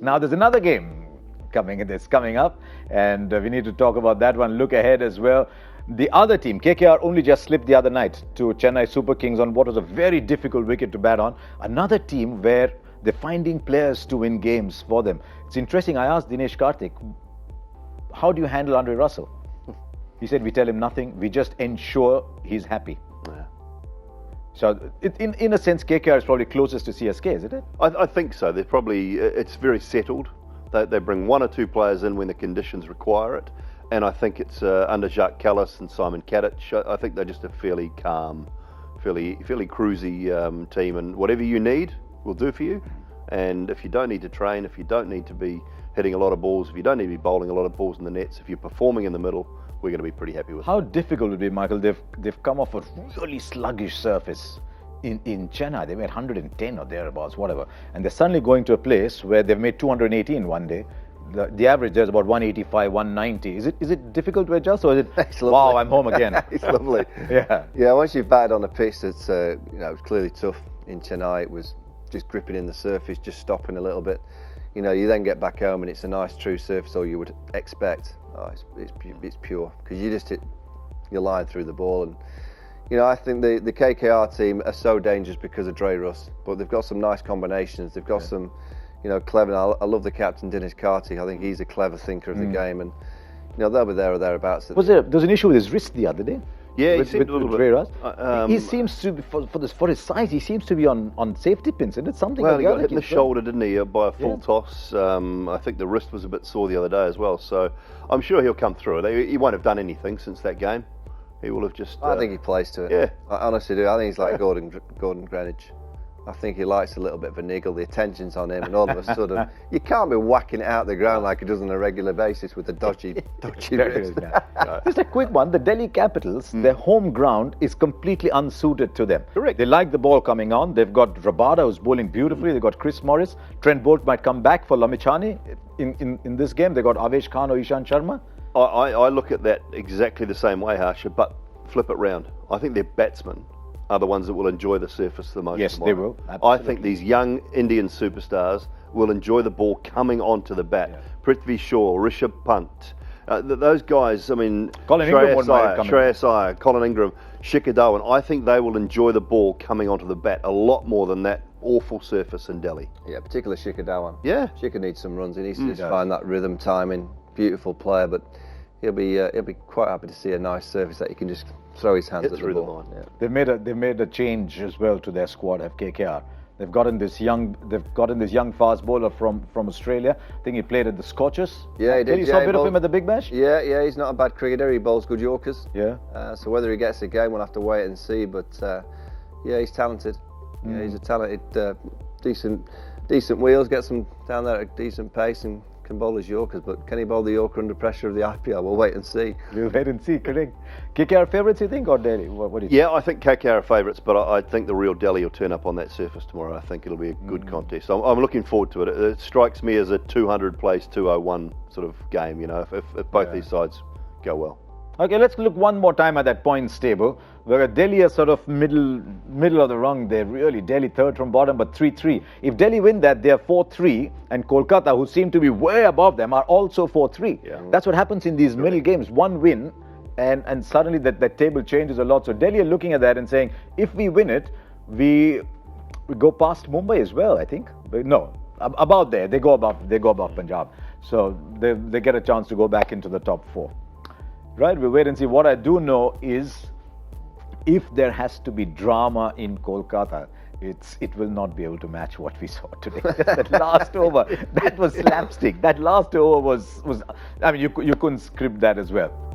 Now there's another game coming up, and we need to talk about that one. Look ahead as well. The other team, KKR, only just slipped the other night to Chennai Super Kings on what was a very difficult wicket to bat on. Another team where they're finding players to win games for them. It's interesting. I asked Dinesh Karthik, how do you handle Andre Russell? He said, we tell him nothing. We just ensure he's happy. Yeah. So, in a sense, KKR is probably closest to CSK, isn't it? I think so. They're probably, it's very settled. They bring one or two players in when the conditions require it. And I think it's under Jacques Kallis and Simon Kadich. I think they're just a fairly calm, fairly cruisy team. And whatever you need, we'll do for you. And if you don't need to train, if you don't need to be hitting a lot of balls, if you don't need to be bowling a lot of balls in the nets, if you're performing in the middle, we're going to be pretty happy with it. How difficult would it be, Michael? They've come off a really sluggish surface in Chennai. They made 110 or thereabouts, whatever. And they're suddenly going to a place where they've made 218 one day. The average there's about 185, 190. Is it difficult to adjust, or is it, wow, I'm home again? It's lovely. Yeah. Once you've batted on a pitch that's it was clearly tough in Chennai. It was just gripping in the surface, just stopping a little bit. You then get back home and it's a nice true surface, or you would expect. Oh, it's pure, because you just hit your line through the ball. And I think the KKR team are so dangerous because of Dre Russ, but they've got some nice combinations. They've got some clever. I love the captain, Dinesh Karthik. I think he's a clever thinker of the game, and they'll be there or thereabouts. There was an issue with his wrist the other day? Yeah, with Dre Russ. He seems to be, for his size, he seems to be on safety pins, isn't it? Something. Well, he got hit in the shoulder, didn't he, by a full toss. I think the wrist was a bit sore the other day as well. So I'm sure he'll come through it. He won't have done anything since that game. He will have just. I think he plays to it. Yeah, I honestly do. I think he's like Gordon Greenidge. I think he likes a little bit of a niggle. The attention's on him, and all of a sudden, you can't be whacking it out the ground like he does on a regular basis with a dodgy wrist. Just a quick one. The Delhi Capitals, their home ground is completely unsuited to them. Correct. They like the ball coming on. They've got Rabada, who's bowling beautifully. They've got Chris Morris. Trent Bolt might come back for Lamichhane in this game. They've got Avesh Khan or Ishan Sharma. I look at that exactly the same way, Harsha, but flip it round. I think their batsmen are the ones that will enjoy the surface the most. Yes, tomorrow. they will. Absolutely. I think these young Indian superstars will enjoy the ball coming onto the bat. Yeah. Prithvi Shaw, Rishabh Pant, those guys, I mean, Shreyas Iyer, Colin Ingram, Shikhar Dhawan, I think they will enjoy the ball coming onto the bat a lot more than that awful surface in Delhi. Yeah, particularly Shikhar Dhawan. Yeah. Shikhar needs some runs. He needs to just find that rhythm, timing. Beautiful player, but he'll be quite happy to see a nice surface that he can just throw his hands at the ball. Yeah. They've made a change as well to their squad of KKR. They've gotten this young fast bowler from Australia. I think he played at the Scorchers. Yeah, he did. You saw a bit of him at the Big Bash? Yeah, he's not a bad cricketer. He bowls good Yorkers. Yeah. So whether he gets a game, we'll have to wait and see. But yeah, he's talented. Yeah, he's a talented, decent wheels. Gets them down there at a decent pace and can bowl his Yorkers, but can he bowl the Yorker under pressure of the IPL? We'll wait and see. We'll wait and see, correct. KKR favourites, you think, or Delhi? What do you think? Yeah, I think KKR are favourites, but I think the real Delhi will turn up on that surface tomorrow. I think it'll be a good contest. I'm looking forward to it. It strikes me as a 200 place 201 sort of game, if both these sides go well. Okay, let's look one more time at that points table, where Delhi are sort of middle of the rung there, really. Delhi third from bottom, but 3-3. If Delhi win that, they are 4-3, and Kolkata, who seem to be way above them, are also 4-3. Yeah. That's what happens in these middle games. One win, and suddenly that table changes a lot. So Delhi are looking at that and saying, if we win it, we go past Mumbai as well, I think. But no, about there. They go above Punjab. So they get a chance to go back into the top 4. Right, we'll wait and see. What I do know is, if there has to be drama in Kolkata, it will not be able to match what we saw today. That last over, that was slapstick. That last over was I mean, you couldn't script that as well.